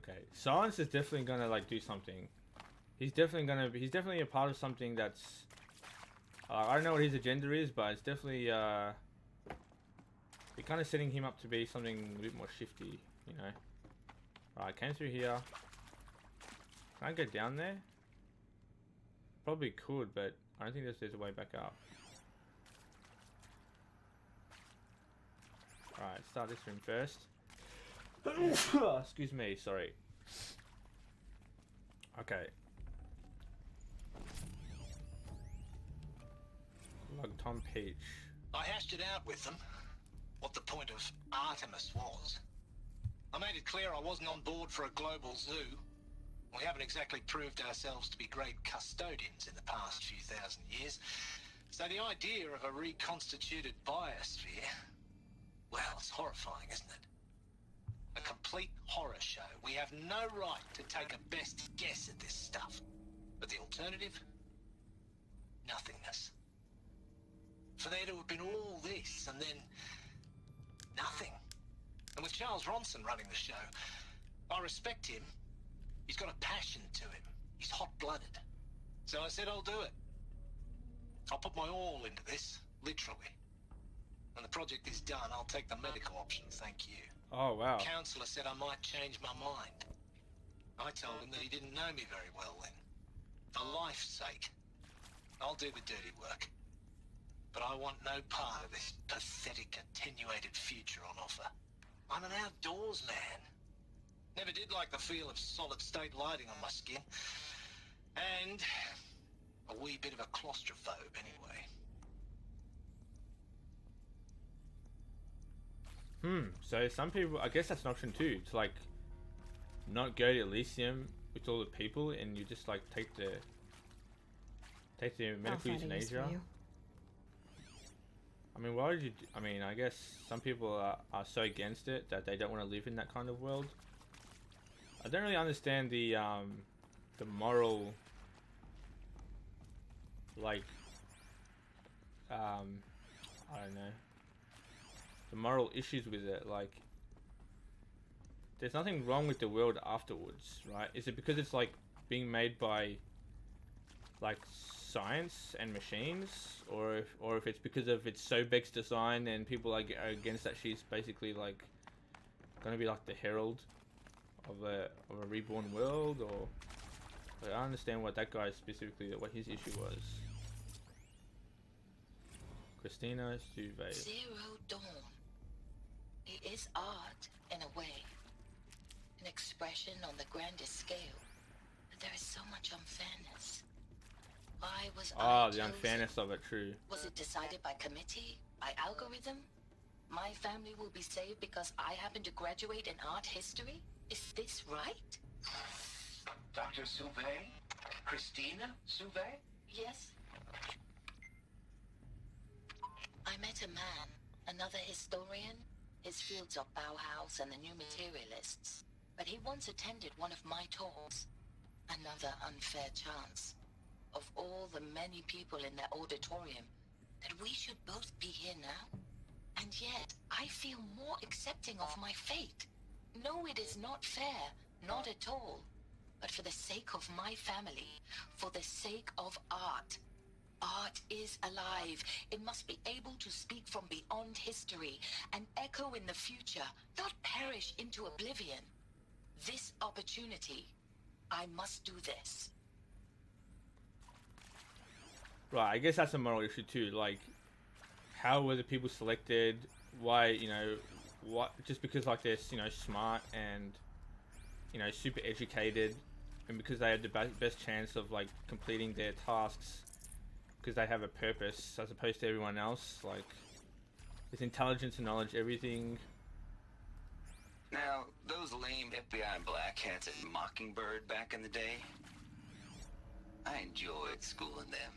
Okay, Silence is definitely gonna like do something. He's definitely a part of something that's. I don't know what his agenda is, but it's definitely we're kind of setting him up to be something a bit more shifty, you know. Right, came through here. Can I go down there? Probably could, but I don't think there's a way back up. Alright, start this room first. Excuse me, sorry. Okay. Log Tom Peach. I hashed it out with them, what the point of Artemis was. I made it clear I wasn't on board for a global zoo. We haven't exactly proved ourselves to be great custodians in the past few thousand years. So the idea of a reconstituted biosphere, well, it's horrifying, isn't it? A complete horror show. We have no right to take a best guess at this stuff. But the alternative? Nothingness. For there to have been all this, and then nothing. And with Charles Ronson running the show, I respect him. He's got a passion to him. He's hot-blooded. So I said I'll do it. I'll put my all into this, literally. When the project is done, I'll take the medical option, thank you. Oh, wow. The counselor said I might change my mind. I told him that he didn't know me very well then. For life's sake, I'll do the dirty work. But I want no part of this pathetic, attenuated future on offer. I'm an outdoors man. Never did like the feel of solid-state lighting on my skin. And a wee bit of a claustrophobe, anyway. So some people, I guess that's an option too, to like not go to Elysium with all the people and you just like take the medical euthanasia. I mean, why would you I mean, I guess some people are so against it that they don't want to live in that kind of world. I don't really understand the moral, like, I don't know, the moral issues with it. Like, there's nothing wrong with the world afterwards, right? Is it because it's like being made by like science and machines, or if it's because of its Sobek's design and people are against that she's basically like gonna be like the herald of a reborn world, or like, I don't understand what that guy specifically, what his issue was. Christina Stuve. Zero Dawn. It is art in a way, an expression on the grandest scale, but there is so much unfairness. Why was I the unfairness of it, true. Was it decided by committee, by algorithm? My family will be saved because I happen to graduate in art history? Is this right? Dr. Suve? Christina Suve? Yes. I met a man, another historian. His fields are Bauhaus and the New Materialists. But he once attended one of my talks. Another unfair chance. Of all the many people in that auditorium, that we should both be here now. And yet, I feel more accepting of my fate. No, it is not fair, not at all. But for the sake of my family, for the sake of art. Art is alive. It must be able to speak from beyond history and echo in the future, not perish into oblivion. This opportunity, I must do this. Right, I guess that's a moral issue too. Like, how were the people selected? Why, you know, what? Just because like they're, you know, smart and, you know, super educated, and because they had the best chance of like completing their tasks, because they have a purpose as opposed to everyone else. Like, there's intelligence and knowledge, everything. Now, those lame FBI black hats at Mockingbird back in the day, I enjoyed schooling them.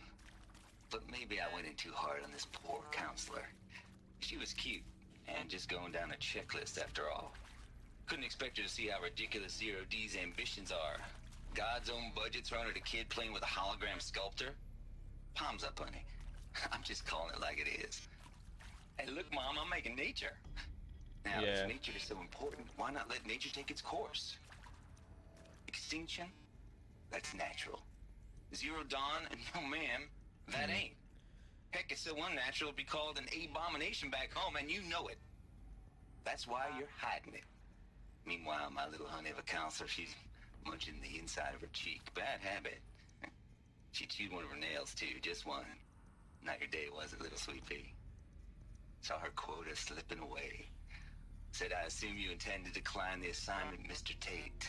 But maybe I went in too hard on this poor counselor. She was cute, and just going down a checklist after all. Couldn't expect her to see how ridiculous Zero D's ambitions are. God's own budget thrown at a kid playing with a hologram sculptor? Palms up, honey. I'm just calling it like it is. Hey, look, Mom, I'm making nature. Now, Yeah. if nature is so important, why not let nature take its course? Extinction? That's natural. Zero dawn? No, ma'am. That ain't. Heck, it's so unnatural it'd be called an abomination back home, and you know it. That's why you're hiding it. Meanwhile, my little honey of a counselor, she's munching the inside of her cheek. Bad habit. She chewed one of her nails, too. Just one. Not your day, was it, little sweet pea? Saw her quota slipping away. Said, I assume you intend to decline the assignment, Mr. Tate.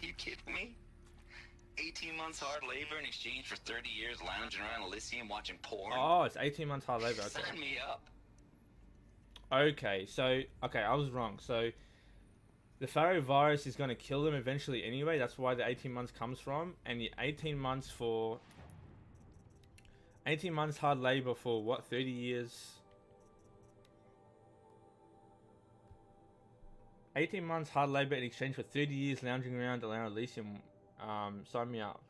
You kidding me? 18 months hard labor in exchange for 30 years lounging around Elysium watching porn? Oh, it's 18 months hard labor. Okay. Sign me up. Okay, so I was wrong. So the Pharaoh virus is going to kill them eventually anyway. That's why the 18 months comes from. And the 18 months hard labor for what? 30 years. 18 months hard labor in exchange for 30 years lounging around Elysium. Sign me up.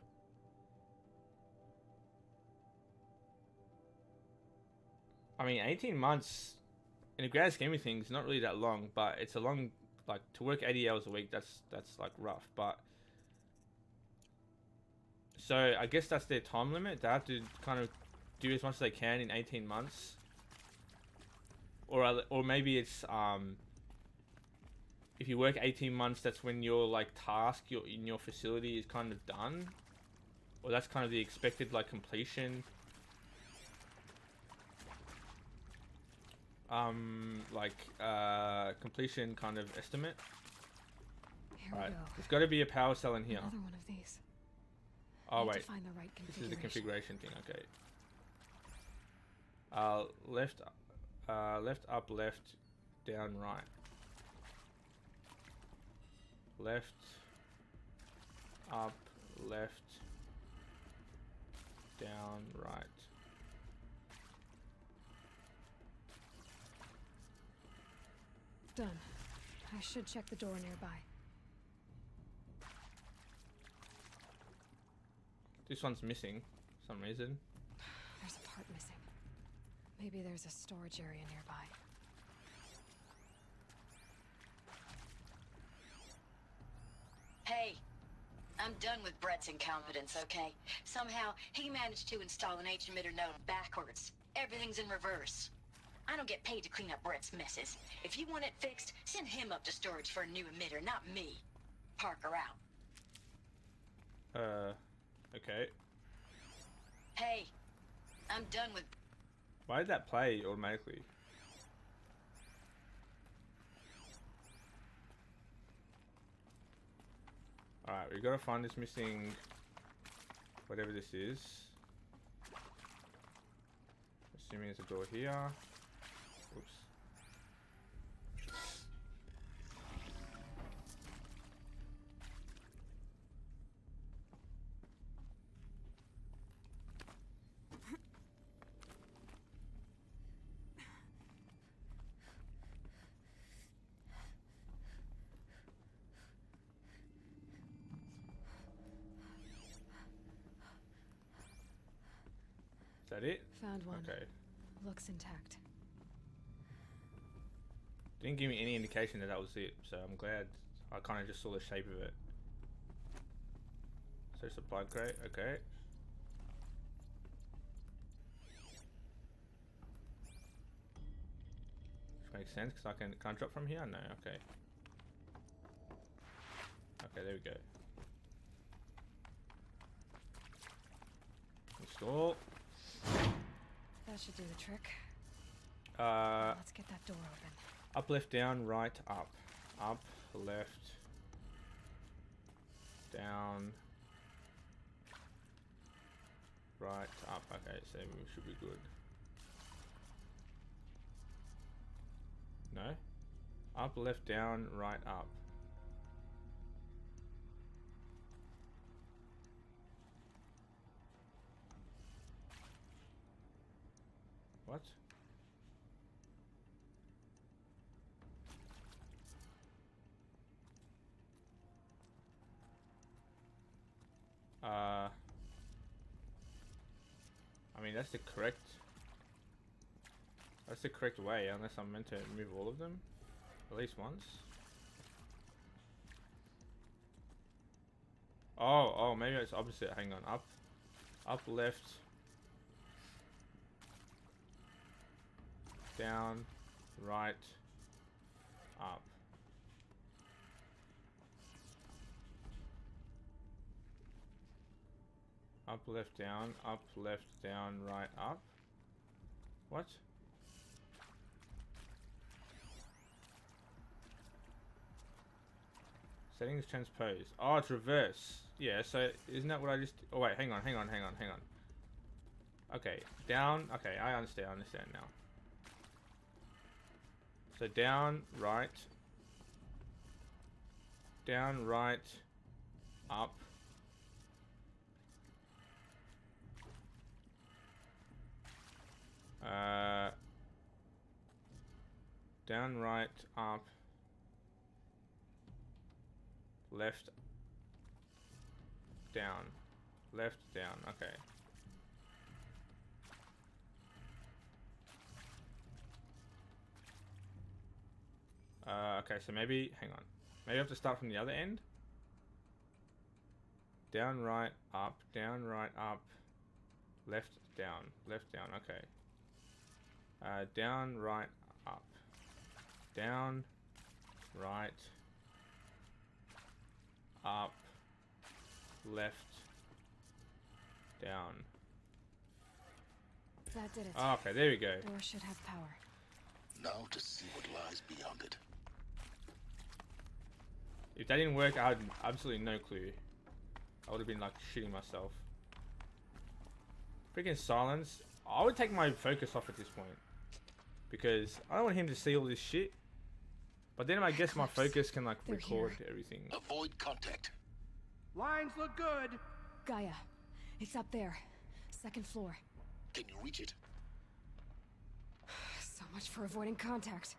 I mean, 18 months, in the grand scheme of things, not really that long, but it's a long, like, to work 80 hours a week, that's like, rough, but... So, I guess that's their time limit. They have to kind of do as much as they can in 18 months. Or maybe it's, if you work 18 months, that's when your, like, task in your facility is kind of done. Or that's kind of the expected, like, completion. Completion kind of estimate. Here we go. There's got to be a power cell in here. Another one of these. Oh, Need wait. to find the right This is the configuration thing, okay. Left, up, left, down, right. Left, up, left, down, right. Done. I should check the door nearby. This one's missing for some reason. There's a part missing. Maybe there's a storage area nearby. Hey, I'm done with Brett's incompetence, okay? Somehow, he managed to install an H-emitter node backwards. Everything's in reverse. I don't get paid to clean up Brett's messes. If you want it fixed, send him up to storage for a new emitter, not me. Parker out. Okay. Hey, I'm done with... Why did that play automatically? Alright, we gotta find this missing... whatever this is. Assuming there's a door here. Oops. Is that it? Found one. Okay. Looks intact. Didn't give me any indication that that was it, so I'm glad. I kind of just saw the shape of it. So supply crate, okay. Which makes sense because I can't drop from here. No, okay. Okay, there we go. Install. That should do the trick. Let's get that door open. Up, left, down, right, up. Up, left, down, right, up. Okay, so we should be good. No? Up, left, down, right, up. What? I mean, that's the correct way, unless I'm meant to move all of them at least once. Oh, maybe it's opposite. Hang on. Up, left, down, right, up. Up, left, down, right, up. What? Settings transpose. Oh, it's reverse. Yeah, so isn't that what I just... Oh, wait, hang on. Okay, down. Okay, I understand now. So down, right, up. Down, right, up. Left, down. Left, down. Okay. Okay, so maybe, hang on. Maybe I have to start from the other end? Down, right, up, left, down, okay. Down, right, up. Down, right, up, left, down. That did it. Oh, okay, there we go. Door should have power. Now to see what lies beyond it. If that didn't work, I had absolutely no clue. I would have been like shitting myself. Freaking silence. I would take my focus off at this point. Because I don't want him to see all this shit. But then I guess my focus can like record everything. Avoid contact. Lines look good. Gaia, it's up there. Second floor. Can you reach it? So much for avoiding contact.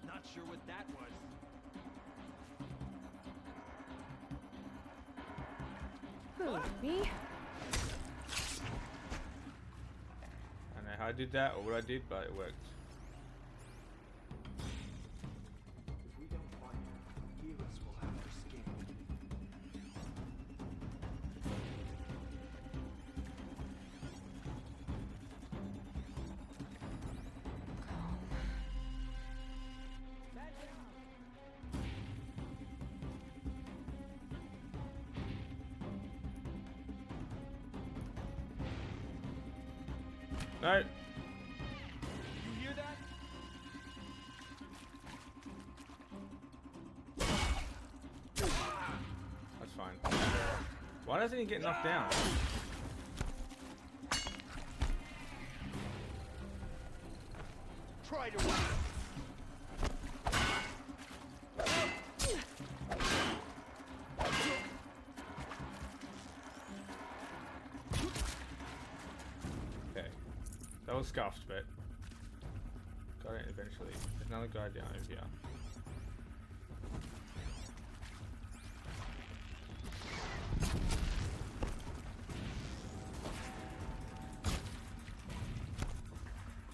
Not sure what that was. Who, me? I don't know how I did that or what I did, but it worked. If we don't find her, Helix will have her skin. Calm. No. You hear that? That's fine. Why doesn't he get knocked down? Try to run. Okay. That was scuffed, but got it eventually. There's another guy down over here.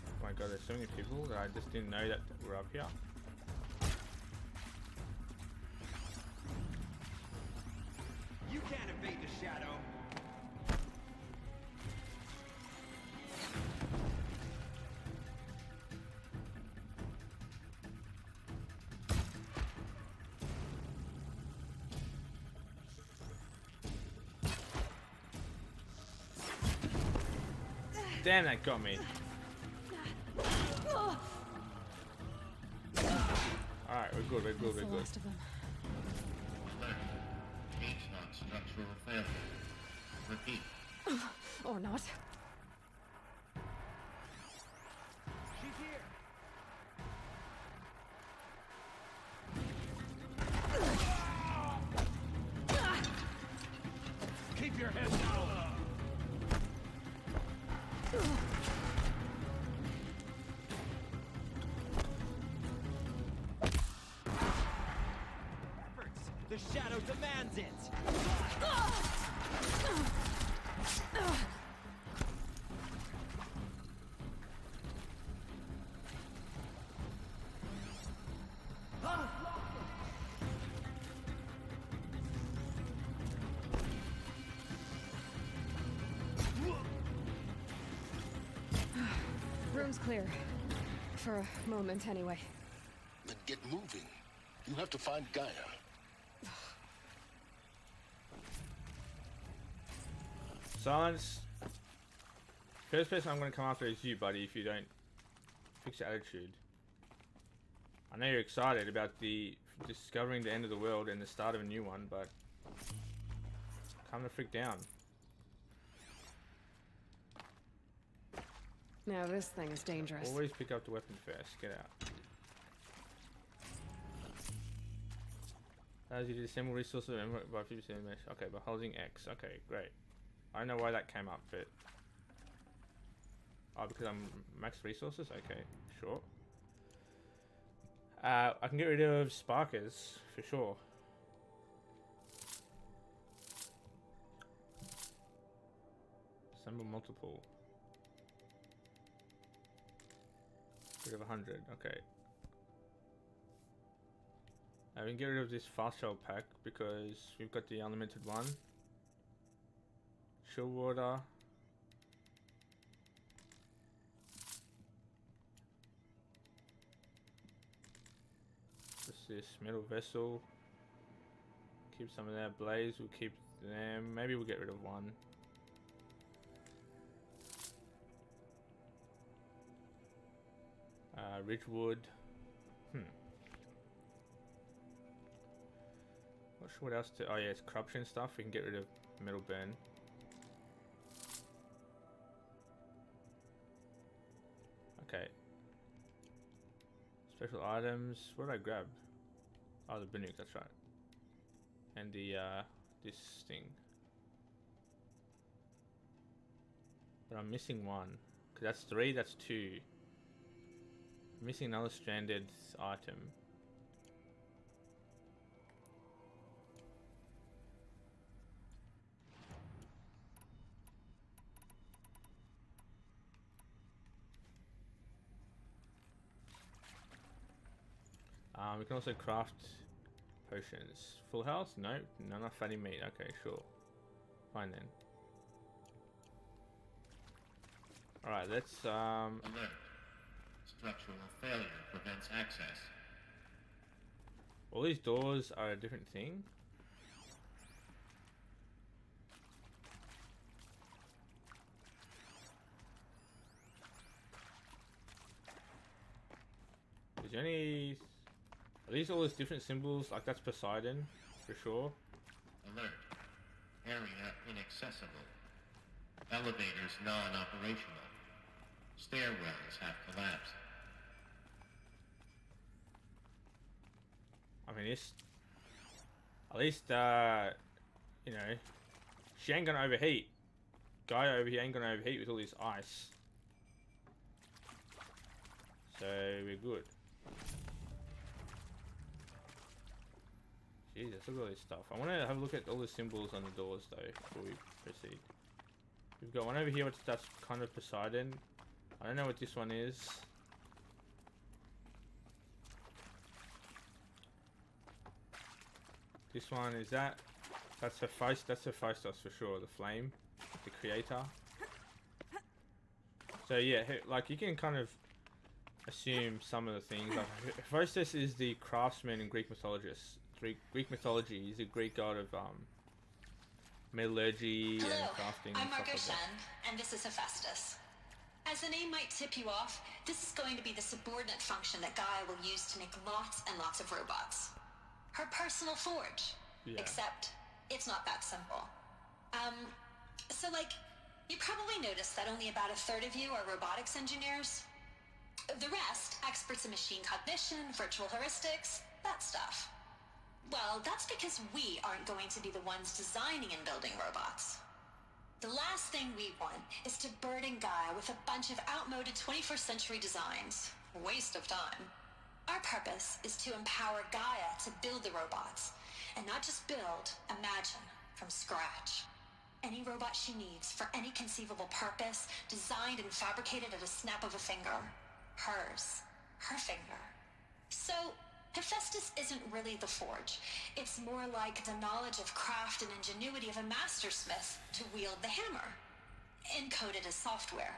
Oh my god, there's so many people that I just didn't know that were up here. You can't evade the shadow. Damn, that got me. Alright, we're good, That's the last of them. It's not structural failure. Repeat. Or not. She's here. shadow demands it! Room's clear. For a moment, anyway. Then get moving. You have to find Gaia. Silence. First person I'm going to come after is you, buddy, if you don't fix your attitude. I know you're excited about the discovering the end of the world and the start of a new one, but calm the freak down. Now this thing's dangerous. Always pick up the weapon first. Get out. Allows you to disassemble resources by 50% mesh. Okay, by holding X. Okay, great. I don't know why that came up, but... Oh, because I'm max resources? Okay, sure. I can get rid of sparkers, for sure. Assemble multiple. Rid of 100, okay. We can get rid of this fast shell pack because we've got the unlimited one. Chill water. What's this? Metal vessel. Keep some of that. Blaze, we'll keep them. Maybe we'll get rid of one. Ridgewood. Not sure what else to. Oh yeah, it's corruption stuff. We can get rid of metal burn. Okay. Special items. What did I grab? Oh, the Banuk, that's right. And the this thing. But I'm missing one. Cause that's 3. That's 2. Missing another stranded item. We can also craft potions. Full health? No, no, not fatty meat. Okay, sure. Fine then. Alright, let's Alert. Structural failure prevents access. all these doors are a different thing. Is there any... Are these all these different symbols? Like that's Poseidon, for sure. Alert. Area inaccessible. Elevators non-operational. Stairwells have collapsed. I mean, this... At least, you know, she ain't gonna overheat. Guy over here ain't gonna overheat with all this ice. So, we're good. Jesus, look at all this stuff. I want to have a look at all the symbols on the doors, though, before we proceed. We've got one over here, that's kind of Poseidon. I don't know what this one is. This one is that. That's Hephaestus. That's Hephaestus for sure. The flame, the creator. So yeah, like you can kind of assume some of the things. Like Hephaestus is the craftsman in Greek mythologist. Greek mythology. He's a Greek god of metallurgy and crafting. I'm and Margot stuff like Shen, and this is Hephaestus. As the name might tip you off, this is going to be the subordinate function that Gaia will use to make lots and lots of robots. Her personal forge. Yeah. Except, it's not that simple. So like, you probably noticed that only about a third of you are robotics engineers. The rest, experts in machine cognition, virtual heuristics, that stuff. Well, that's because we aren't going to be the ones designing and building robots. The last thing we want is to burden Gaia with a bunch of outmoded 21st century designs. Waste of time. Our purpose is to empower Gaia to build the robots, and not just build, imagine, from scratch. Any robot she needs for any conceivable purpose, designed and fabricated at a snap of a finger. Hers. Her finger. So, Hephaestus isn't really the forge. It's more like the knowledge of craft and ingenuity of a mastersmith to wield the hammer. Encoded as software.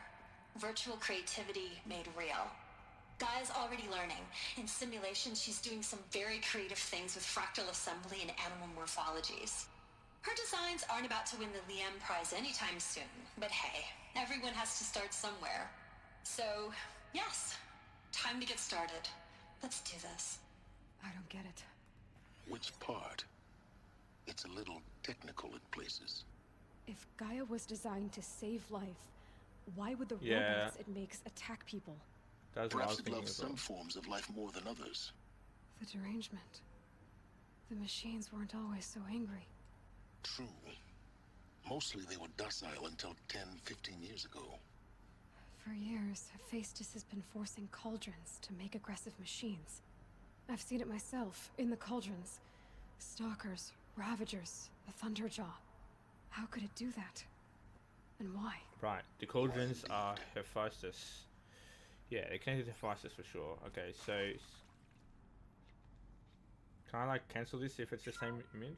Virtual creativity made real. Gaia's already learning. In simulation, she's doing some very creative things with fractal assembly and animal morphologies. Her designs aren't about to win the Liam Prize anytime soon, but hey, everyone has to start somewhere. So, yes, time to get started. Let's do this. I don't get it. Which part? It's a little technical in places. If Gaia was designed to save life, why would the Yeah. robots it makes attack people? That's what I was Perhaps it thinking loves as well. some forms of life more than others. The derangement. The machines weren't always so angry. True. Mostly they were docile until 10, 15 years ago. For years, Hephaestus has been forcing cauldrons to make aggressive machines. I've seen it myself, in the cauldrons. Stalkers, Ravagers, the Thunderjaw. How could it do that? And why? Right, the cauldrons are Hephaestus. Yeah, they connected to Hephaestus for sure. Okay, so can I like cancel this if it's the same image?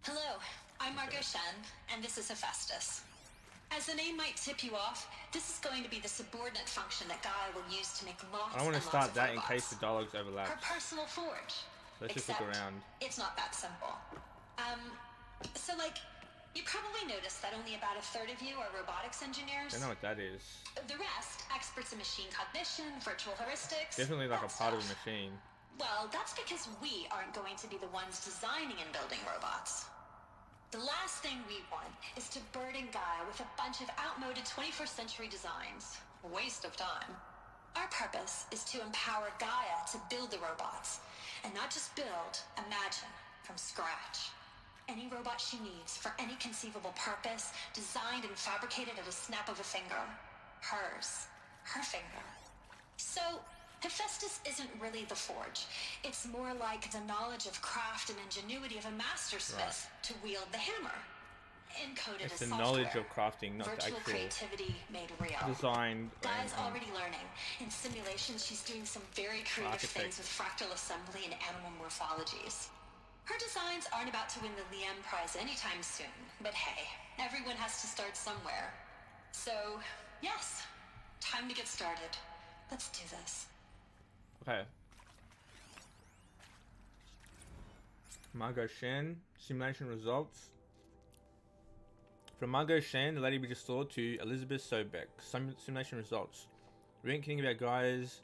Hello, I'm Margot Shen, and this is Hephaestus. As the name might tip you off, this is going to be the subordinate function that Gaia will use to make lots I want and to lots start of that in robots. case the dialogues overlap. Her personal forge. Let's just look Except around. It's not that simple. So like, you probably noticed that only about a third of you are robotics engineers. I don't know what that is. The rest, experts in machine cognition, virtual heuristics. Definitely like a that part of a stuff. machine. Well, that's because we aren't going to be the ones designing and building robots. The last thing we want is to burden Gaia with a bunch of outmoded 21st century designs. Waste of time. Our purpose is to empower Gaia to build the robots, and not just build, imagine, from scratch. Any robot she needs for any conceivable purpose, designed and fabricated at a snap of a finger. Hers. Her finger. So, Hephaestus isn't really the forge. It's more like the knowledge of craft and ingenuity of a mastersmith to wield the hammer. Encoded It's as the software. knowledge of crafting, not the Virtual actual creativity made real. design. Gaia's and, already learning. In simulation, she's doing some very creative Architect. things with fractal assembly and animal morphologies. Her designs aren't about to win the Liam Prize anytime soon, but hey, everyone has to start somewhere. So, yes, time to get started. Let's do this. Okay. Margot Shen, simulation results. From Margot Shen, the lady we just saw, to Elizabeth Sobeck, simulation results. Thinking about Gaia's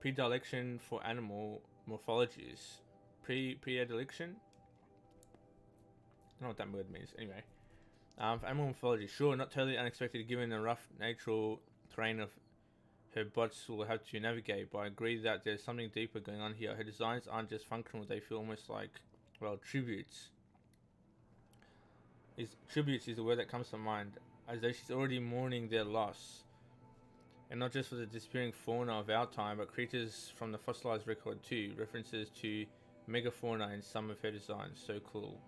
predilection for animal morphologies. Predilection? I don't know what that word means. Anyway. For animal morphology, sure, not totally unexpected given the rough natural terrain of her bots will have to navigate, but I agree that there's something deeper going on here. Her designs aren't just functional, they feel almost like, well, tributes. Tributes is the word that comes to mind, as though she's already mourning their loss. And not just for the disappearing fauna of our time, but creatures from the fossilized record too. References to megafauna in some of her designs. So cool.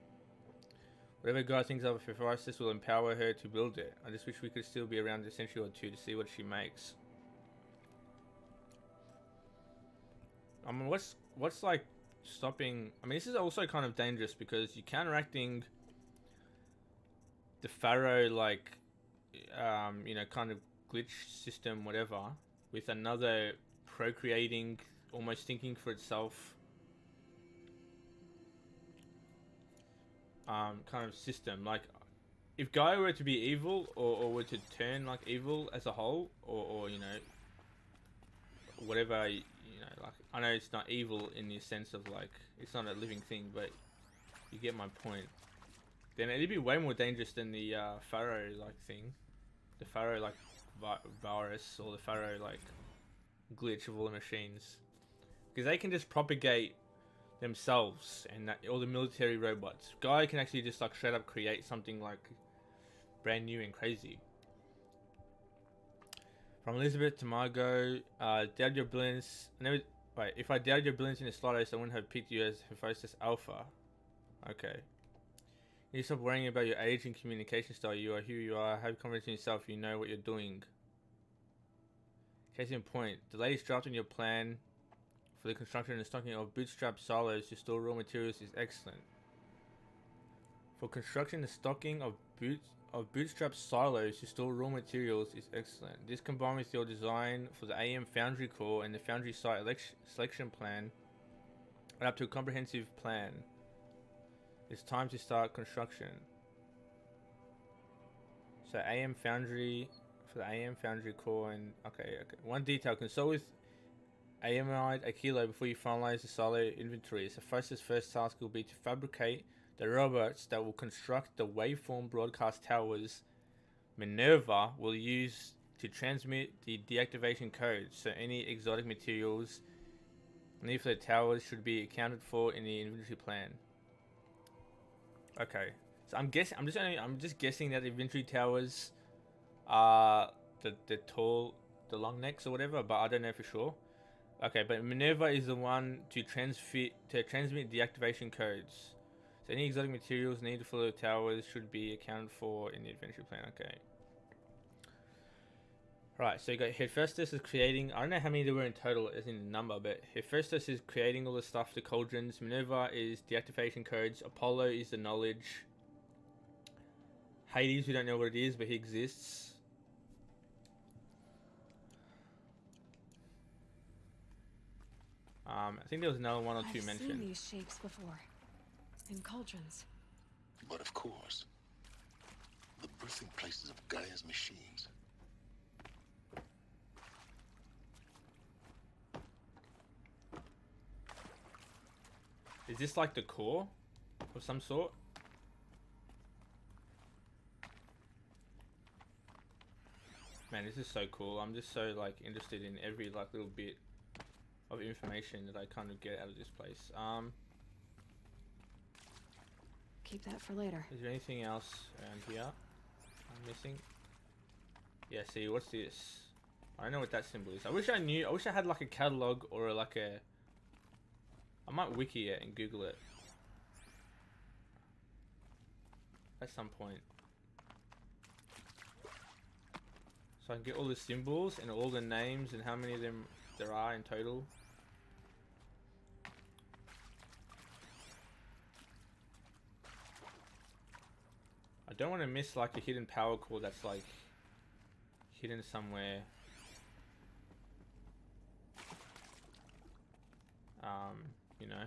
Whatever Gaia thinks of Hephaestus will empower her to build it. I just wish we could still be around a century or two to see what she makes. I mean, what's like stopping? I mean, this is also kind of dangerous because you're counteracting the Pharaoh, like, you know, kind of glitch system, whatever, with another procreating, almost thinking for itself, kind of system. Like, if Gaia were to be evil, or were to turn like evil as a whole, or you know, whatever, you know, like, I know it's not evil in the sense of like it's not a living thing, but you get my point. Then it'd be way more dangerous than the Pharaoh like thing, the Pharaoh like virus, or the Pharaoh like glitch of all the machines, because they can just propagate themselves, and that, all the military robots. Gaia can actually just like straight up create something like brand new and crazy. From Elizabeth to Margot, doubt your brilliance. Wait, if I doubted your brilliance in the slightest, I wouldn't have picked you as Hephaestus Alpha. Okay. You need to stop worrying about your age and communication style. You are who you are. Have confidence in yourself. You know what you're doing. Case in point, the latest draft on your plan for the construction and stocking of bootstrap silos to store raw materials is excellent. For construction and stocking of bootstrap silos to store raw materials is excellent. This combined with your design for the AM Foundry core and the Foundry site selection plan add up to a comprehensive plan. It's time to start construction. So AM Foundry for the AM Foundry core and okay. One detail: consult with Aamide Akilo before you finalize the silo inventory. So Hephaestus' first task will be to fabricate the robots that will construct the waveform broadcast towers Minerva will use to transmit the deactivation codes. So any exotic materials needed for the towers should be accounted for in the inventory plan. Okay, so I'm just guessing that the inventory towers are the long necks or whatever, but I don't know for sure. Okay, but Minerva is the one to transmit deactivation codes. So any exotic materials needed for the towers should be accounted for in the inventory plan. Okay. Right, so you got Hephaestus is creating, I don't know how many there were in total as in the number, but Hephaestus is creating all the stuff, the cauldrons. Minerva is deactivation codes. Apollo is the knowledge. Hades, we don't know what it is, but he exists. I think there was another one or two mentioned. I've seen these shapes before. In cauldrons. But of course, the birthing places of Gaia's machines. Is this like the core of some sort? Man, this is so cool. I'm just so like interested in every like little bit of information that I kind of get out of this place. Keep that for later. Is there anything else around here I'm missing? Yeah, see, what's this? I don't know what that symbol is. I wish I had like a catalog or like a... I might wiki it and Google it. At some point. So I can get all the symbols and all the names and how many of them there are in total. I don't want to miss like a hidden power core that's like hidden somewhere. You know,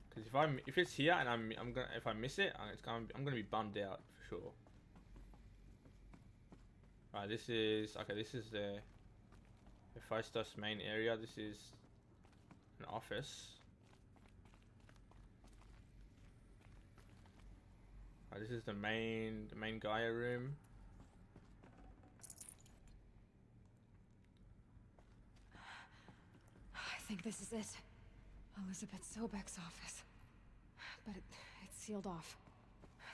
because if it's here and if I miss it, I'm gonna be bummed out for sure. Right, this is the Hephaestus main area. This is an office. Right, this is the main Gaia room. I think this is it. Elizabeth Sobek's office. But it's sealed off.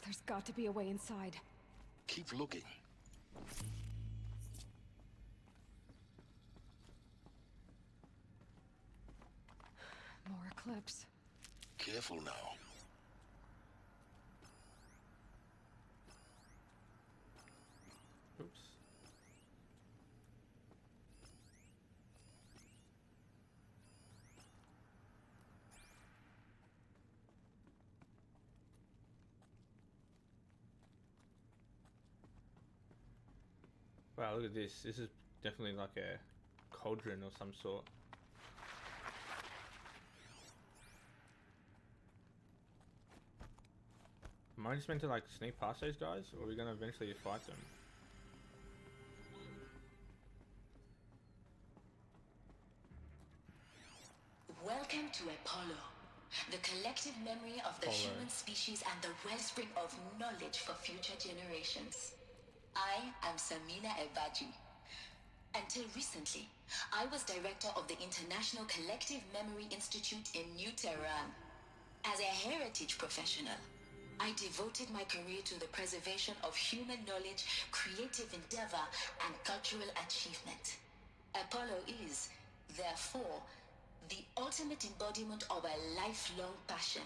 There's got to be a way inside. Keep looking. More eclipse. Careful now. Oops. Wow, look at this. This is definitely like a cauldron or some sort. Am I just meant to like sneak past those guys, or are we gonna eventually fight them? Welcome to Apollo, the collective memory of the human species and the wellspring of knowledge for future generations. I am Samina Ebaji. Until recently, I was director of the International Collective Memory Institute in New Tehran. As a heritage professional, I devoted my career to the preservation of human knowledge, creative endeavor, and cultural achievement. Apollo is Therefore, the ultimate embodiment of a lifelong passion,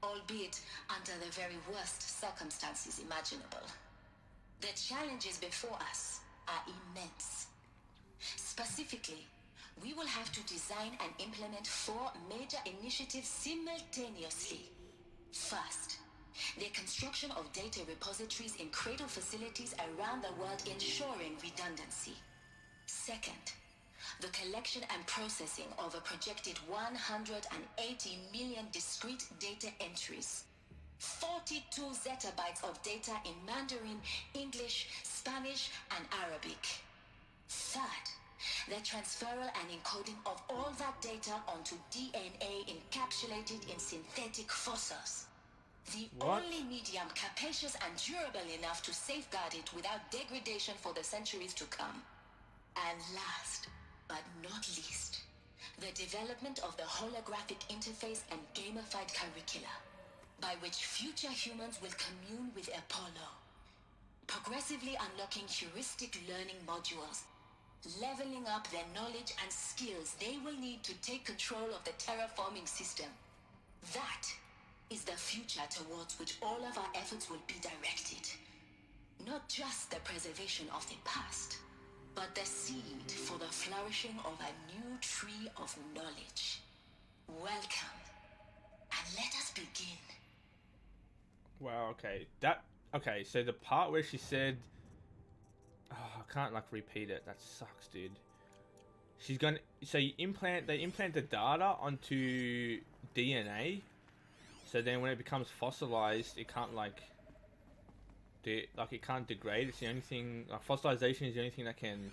albeit under the very worst circumstances imaginable. The challenges before us are immense. Specifically, we will have to design and implement 4 major initiatives simultaneously. First, the construction of data repositories in cradle facilities around the world ensuring redundancy. Second, the collection and processing of a projected 180 million discrete data entries. 42 zettabytes of data in Mandarin, English, Spanish, and Arabic. Third, the transferal and encoding of all that data onto DNA encapsulated in synthetic fossils. The What? only medium capacious and durable enough to safeguard it without degradation for the centuries to come. And last, but not least, the development of the holographic interface and gamified curricula, by which future humans will commune with Apollo, progressively unlocking heuristic learning modules, leveling up their knowledge and skills they will need to take control of the terraforming system. That is the future towards which all of our efforts will be directed. Not just the preservation of the past, but the seed for the flourishing of a new tree of knowledge. Welcome, and let us begin. Wow, okay. Okay, so the part where she said, oh, I can't like repeat it. That sucks, dude. She's gonna, so they implant the data onto DNA, so then when it becomes fossilized, it can't like it can't degrade. It's the only thing, like fossilization is the only thing that can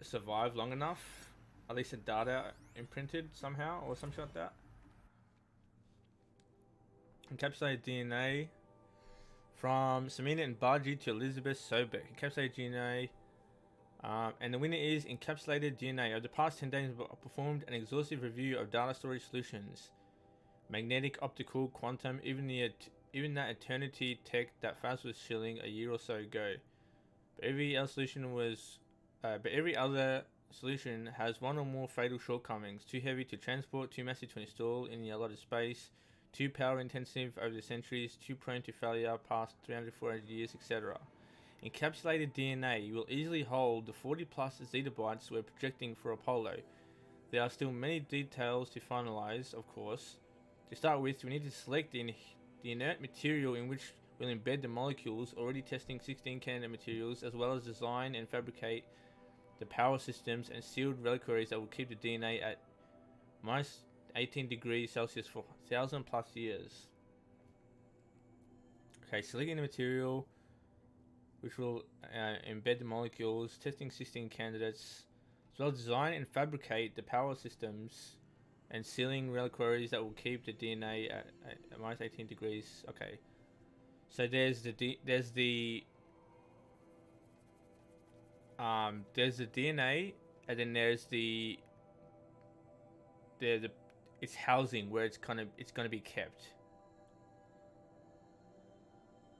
survive long enough. At least the data imprinted somehow or some shit like that. Encapsulated DNA from Samina and Baji to Elizabeth Sobek. Encapsulated DNA. And the winner is Encapsulated DNA. Over the past 10 days, I performed an exhaustive review of data storage solutions. Magnetic, optical, quantum, even that eternity tech that Faz was shilling a year or so ago. But every other solution has one or more fatal shortcomings. Too heavy to transport, too massive to install in the allotted space, too power intensive over the centuries, too prone to failure past 300, 400 years, etc. Encapsulated DNA will easily hold the 40 plus zettabytes we're projecting for Apollo. There are still many details to finalize, of course. To start with, we need to select the inert material in which we'll embed the molecules, already testing 16 candidate materials, as well as design and fabricate the power systems and sealed reliquaries that will keep the DNA at minus 18 degrees Celsius for 1,000 plus years. Okay, selecting the material which will embed the molecules, testing 16 candidates, as well as design and fabricate the power systems and sealing reliquaries that will keep the DNA at minus 18 degrees. Okay, so there's the DNA, and then there's the its housing where it's gonna be kept.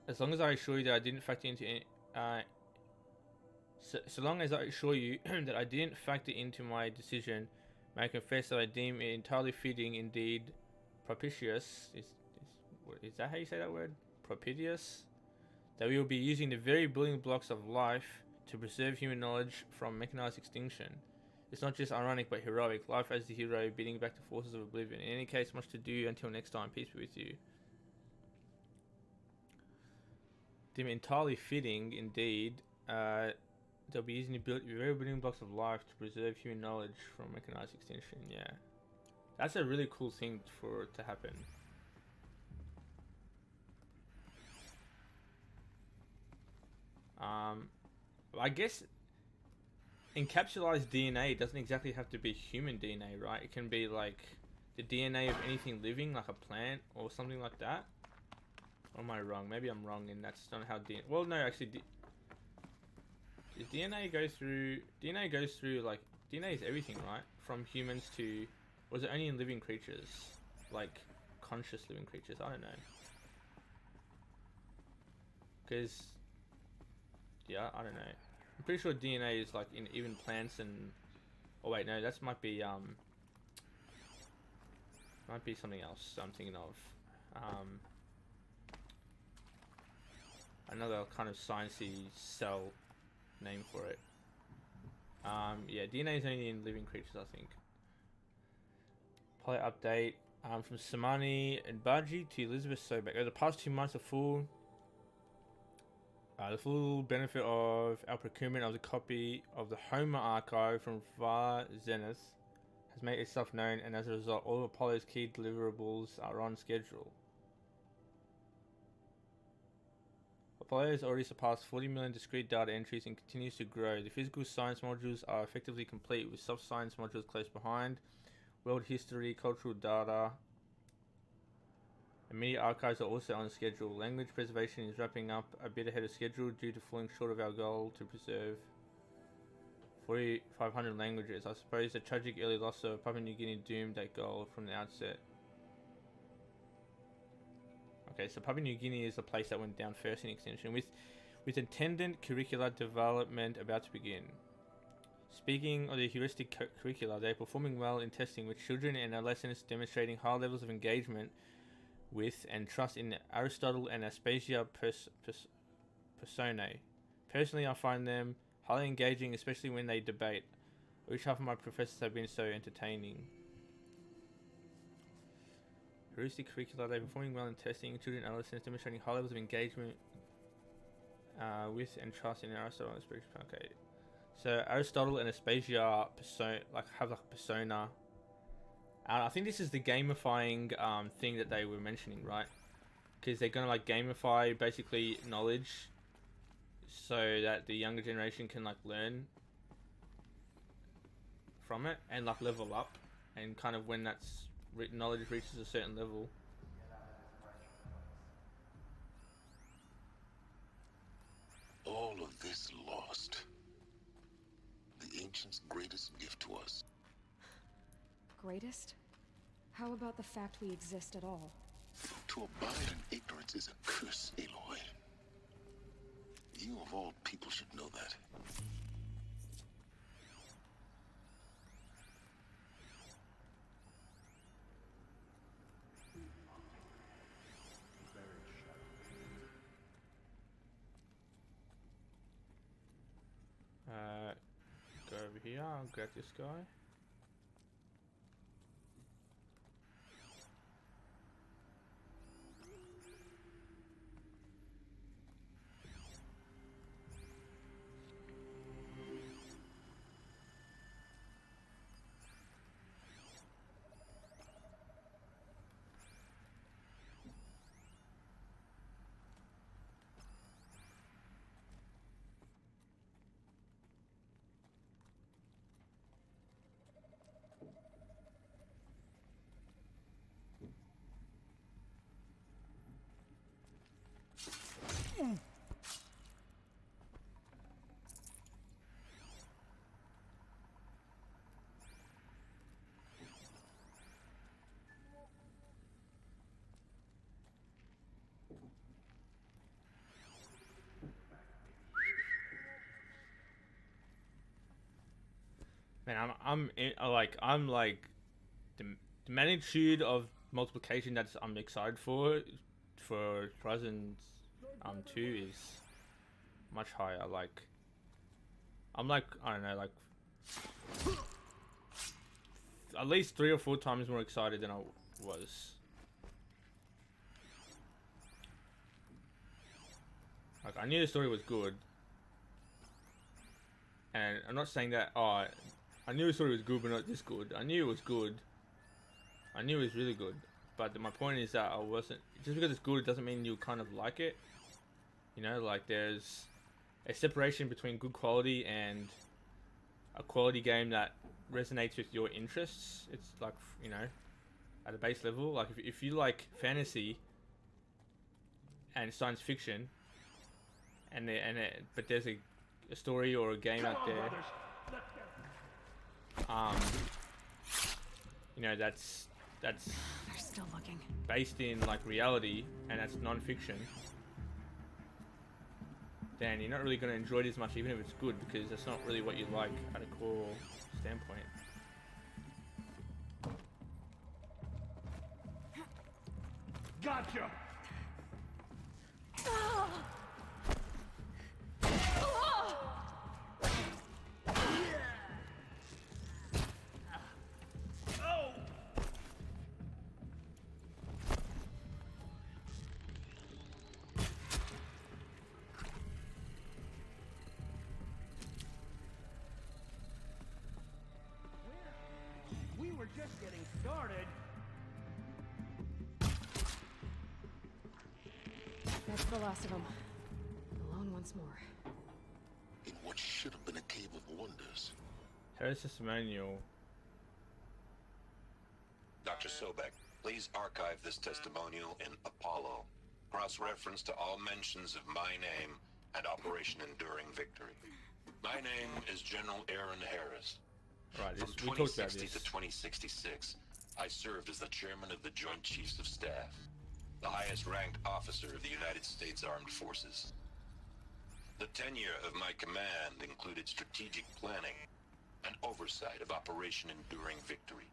As long as I assure you that I didn't factor into any, so long as I assure you that I didn't factor into my decision, may I confess that I deem it entirely fitting, indeed propitious. Is that how you say that word? Propitious? That we will be using the very building blocks of life to preserve human knowledge from mechanized extinction. It's not just ironic but heroic. Life as the hero beating back the forces of oblivion. In any case, much to do. Until next time, peace be with you. Deem entirely fitting, indeed. They'll be using the very building blocks of life to preserve human knowledge from mechanized extinction. Yeah, that's a really cool thing for it to happen. I guess encapsulated DNA doesn't exactly have to be human DNA, right? It can be like the DNA of anything living, like a plant or something like that. Or am I wrong? Maybe I'm wrong, and that's not how DNA. Well, no, actually, DNA goes through like DNA is everything, right? From humans to, was it only in living creatures, like conscious living creatures? I don't know. Because, yeah, I don't know. I'm pretty sure DNA is like in even plants and Oh wait, no, that might be something else I'm thinking of. Another kind of sciencey cell name for it. Yeah, DNA is only in living creatures, I think. Play update from Samani and Baji to Elizabeth Sobek. Over the past 2 months, the full benefit of our procurement of the copy of the Homer archive from Var Zenith has made itself known, and as a result, all of Apollo's key deliverables are on schedule. Apollo has already surpassed 40 million discrete data entries and continues to grow. The physical science modules are effectively complete, with soft science modules close behind. World history, cultural data, and media archives are also on schedule. Language preservation is wrapping up a bit ahead of schedule due to falling short of our goal to preserve 4,500 languages. I suppose the tragic early loss of Papua New Guinea doomed that goal from the outset. Okay, so Papua New Guinea is the place that went down first in extinction, with attendant curricular development about to begin. Speaking of the heuristic curricula, they are performing well in testing, with children and adolescents demonstrating high levels of engagement with and trust in Aristotle and Aspasia personae. Personally, I find them highly engaging, especially when they debate. I wish half of my professors have been so entertaining. Heuristic curricula, they are performing well in testing, children and adolescents demonstrating high levels of engagement with and trust in Aristotle and Aspasia. Okay. So Aristotle and Aspasia have like a persona. I think this is the gamifying thing that they were mentioning, right? Because they're gonna like gamify basically knowledge, so that the younger generation can like learn from it and like level up, and kind of when that's knowledge reaches a certain level. All of this lost. The ancients' greatest gift to us. Greatest? How about the fact we exist at all? To abide in ignorance is a curse, Aloy. You of all people should know that. Go over here, I'll grab this guy. Man, I'm like the magnitude of multiplication that I'm excited for Horizon 2 is much higher. Like I'm like, I don't know, like at least 3 or 4 times more excited than I was. Like I knew the story was good, and I'm not saying that I knew the story was good, but not this good. I knew it was good. I knew it was really good. But my point is that I wasn't... Just because it's good, it doesn't mean you kind of like it. You know, like there's a separation between good quality and a quality game that resonates with your interests. It's like, you know, at a base level. Like if you like fantasy and science fiction, but there's a story or a game out there... you know, that's They're still looking. based in like reality, and that's non-fiction, then you're not really going to enjoy it as much, even if it's good, because that's not really what you like at a core. standpoint. Gotcha! We were just getting started. That's the last of them. Alone once more. In what should have been a cave of wonders. Harris testimonial. Dr. Sobek, please archive this testimonial in Apollo. Cross-reference to all mentions of my name and Operation Enduring Victory. My name is General Aaron Harris. Right, From we talked about 2060 this. to 2066, I served as the chairman of the Joint Chiefs of Staff, the highest-ranked officer of the United States Armed Forces. The tenure of my command included strategic planning and oversight of Operation Enduring Victory,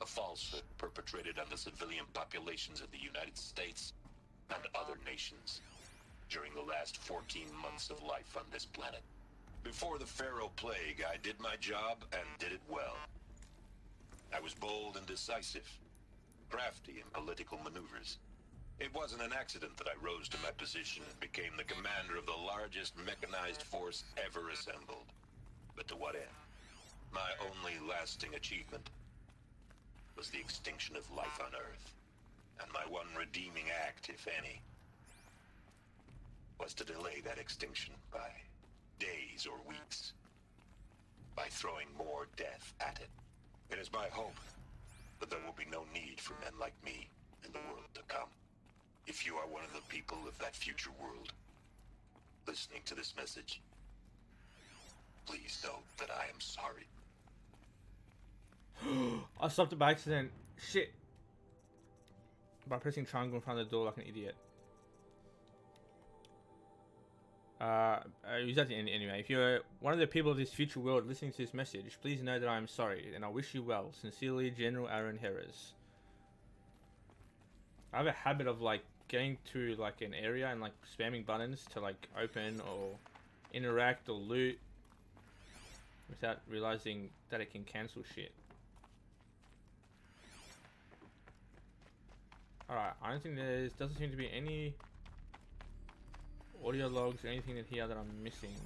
a falsehood perpetrated on the civilian populations of the United States and other nations during the last 14 months of life on this planet. Before the Pharaoh Plague, I did my job and did it well. I was bold and decisive, crafty in political maneuvers. It wasn't an accident that I rose to my position and became the commander of the largest mechanized force ever assembled. But to what end? My only lasting achievement was the extinction of life on Earth. And my one redeeming act, if any, was to delay that extinction by days or weeks, by throwing more death at it. It is my hope that there will be no need for men like me in the world to come. If you are one of the people of that future world listening to this message, please know that I am sorry. I stopped it by accident. Shit. By pressing triangle in front of the door like an idiot. It was at the end anyway. If you're one of the people of this future world listening to this message, please know that I am sorry, and I wish you well. Sincerely, General Aaron Harris. I have a habit of like getting to like an area and like spamming buttons to like open or interact or loot without realizing that it can cancel shit. Alright, I don't think doesn't seem to be any audio logs or anything in here that I'm missing.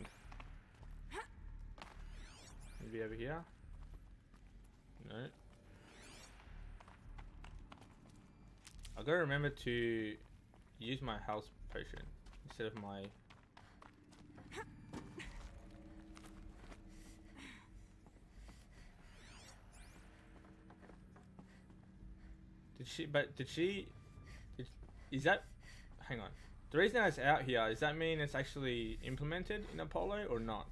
Maybe over here? No. I gotta remember to use my health potion instead of my... Is that... Hang on. The reason that it's out here, does that mean it's actually implemented in Apollo or not?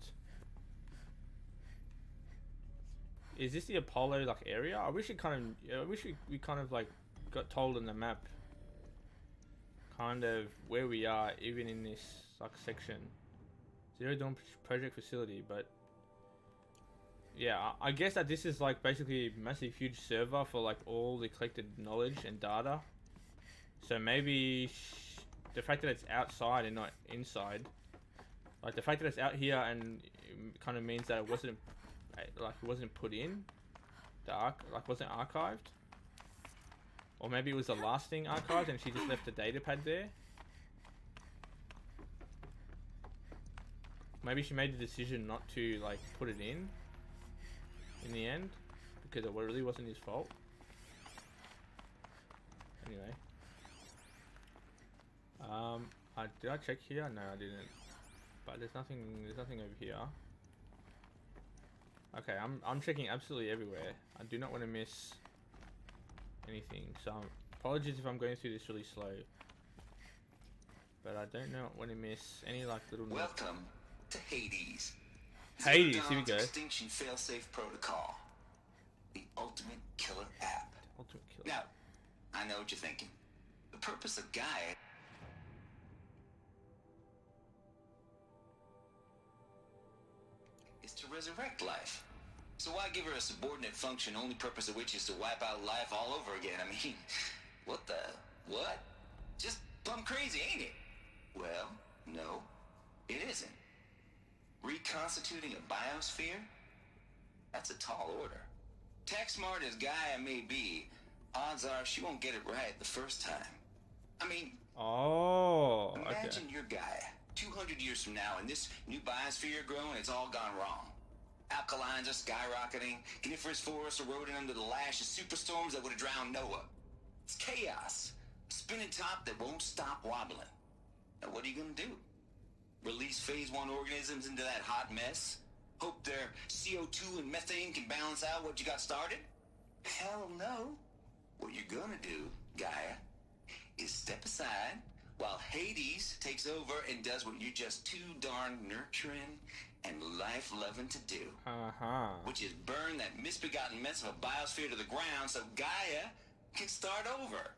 Is this the Apollo like area? I wish we kind of like got told on the map kind of where we are even in this like section. Zero Dawn project facility, but yeah, I guess that this is like basically a massive huge server for like all the collected knowledge and data. So maybe the fact that it's outside and not inside, like the fact that it's out here and it kind of means that it wasn't put in wasn't archived, or maybe it was the last thing archived and she just left the data pad there. Maybe she made the decision not to like put it in the end because it really wasn't his fault. Anyway, did I check here? No, I didn't. But there's nothing over here. Okay, I'm checking absolutely everywhere. I do not want to miss anything. So apologies if I'm going through this really slow. But I don't want to miss any like little. Welcome to Hades. Hades, here we go. Extinction failsafe protocol. The ultimate killer app. Ultimate killer. Now, I know what you're thinking. The purpose of Gaia is to resurrect life. So why give her a subordinate function, only purpose of which is to wipe out life all over again? I mean, what the... what? Just plumb crazy, ain't it? Well, no, it isn't. Reconstituting a biosphere? That's a tall order. Tech smart as Gaia may be, odds are she won't get it right the first time. I mean, Oh, okay. imagine your Gaia 200 years from now, and this new biosphere you're growing, it's all gone wrong. Alkalines are skyrocketing, coniferous forests eroding under the lash of superstorms that would have drowned Noah. It's chaos. A spinning top that won't stop wobbling. Now what are you gonna do? Release phase 1 organisms into that hot mess? Hope their CO2 and methane can balance out what you got started? Hell no. What you're gonna do, Gaia, is step aside while Hades takes over and does what you're just too darn nurturing and life-loving to do. Which is burn that misbegotten mess of a biosphere to the ground so Gaia can start over.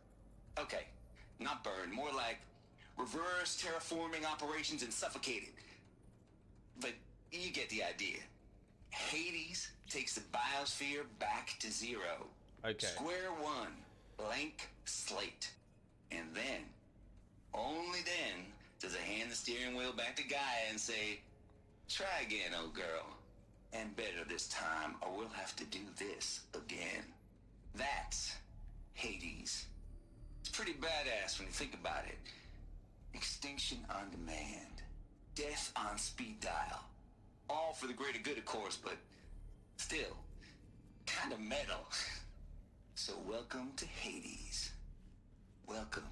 Okay, not burn, more like reverse terraforming operations and suffocate it. But you get the idea. Hades takes the biosphere back to zero. Okay. Square one, blank slate. And then, only then, does it hand the steering wheel back to Gaia and say, try again, old girl. And better this time, or we'll have to do this again. That's Hades. It's pretty badass when you think about it. Extinction on demand. Death on speed dial. All for the greater good, of course, but still, kind of metal. So welcome to Hades. Welcome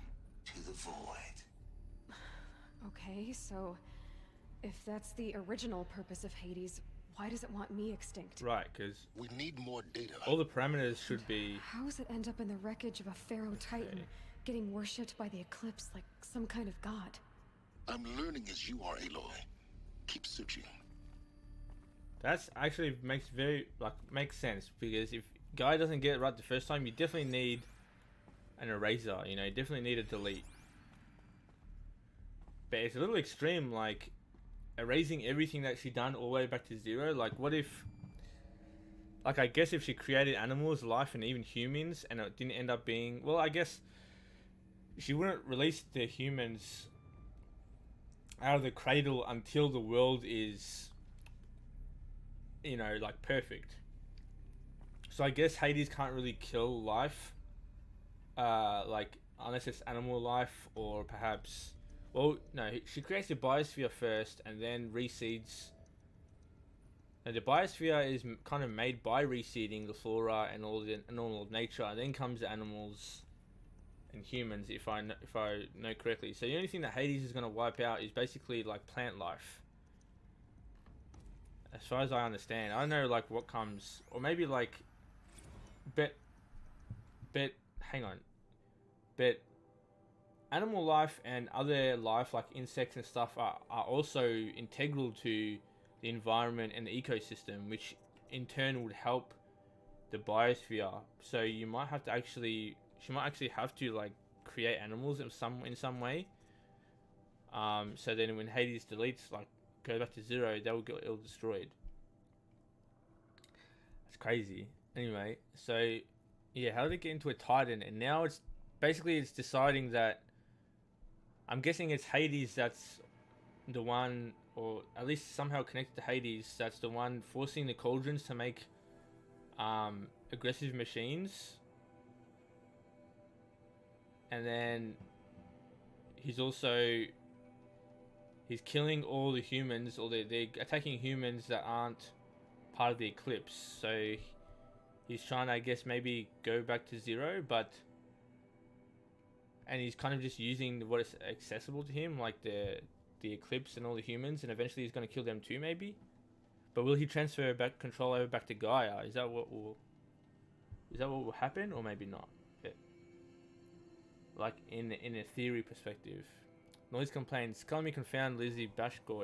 to the void. Okay, so if that's the original purpose of Hades, why does it want me extinct? Right, because We need more data. all the parameters should be... How does it end up in the wreckage of a Pharaoh Titan, getting worshipped by the Eclipse like some kind of god? I'm learning as you are, Aloy. Keep searching. That's actually makes sense, because if Guy doesn't get it right the first time, you definitely need an eraser, you know, you definitely need a delete. But it's a little extreme, like erasing everything that she done all the way back to zero. Like, what if, like, I guess if she created animals, life, and even humans, and it didn't end up being, well, I guess she wouldn't release the humans out of the cradle until the world is, you know, like, perfect. So I guess Hades can't really kill life, like, unless it's animal life, or perhaps, well, no, she creates the biosphere first and then reseeds. And the biosphere is kind of made by reseeding the flora and all the normal nature, and then comes the animals and humans, if I know correctly. So the only thing that Hades is going to wipe out is basically like plant life, as far as I understand. I don't know like what comes, or maybe like, but hang on, but animal life and other life like insects and stuff are also integral to the environment and the ecosystem, which in turn would help the biosphere. So you might have to actually, she might actually have to like create animals in some way. So then when Hades deletes, like, go back to zero, they will get ill destroyed. That's crazy. Anyway, so yeah, how did it get into a Titan? And now it's basically it's deciding that, I'm guessing it's Hades that's the one, or at least somehow connected to Hades, that's the one forcing the cauldrons to make aggressive machines. And then he's killing all the humans, or they're attacking humans that aren't part of the Eclipse. So he's trying to, I guess, maybe go back to zero, and he's kind of just using what is accessible to him, like the Eclipse and all the humans, and eventually he's going to kill them too, maybe. But will he transfer back control over back to Gaia? Is that what will happen, or maybe not? But, like in a theory perspective. Noise complains, calling me confound Lizzie Bashcore.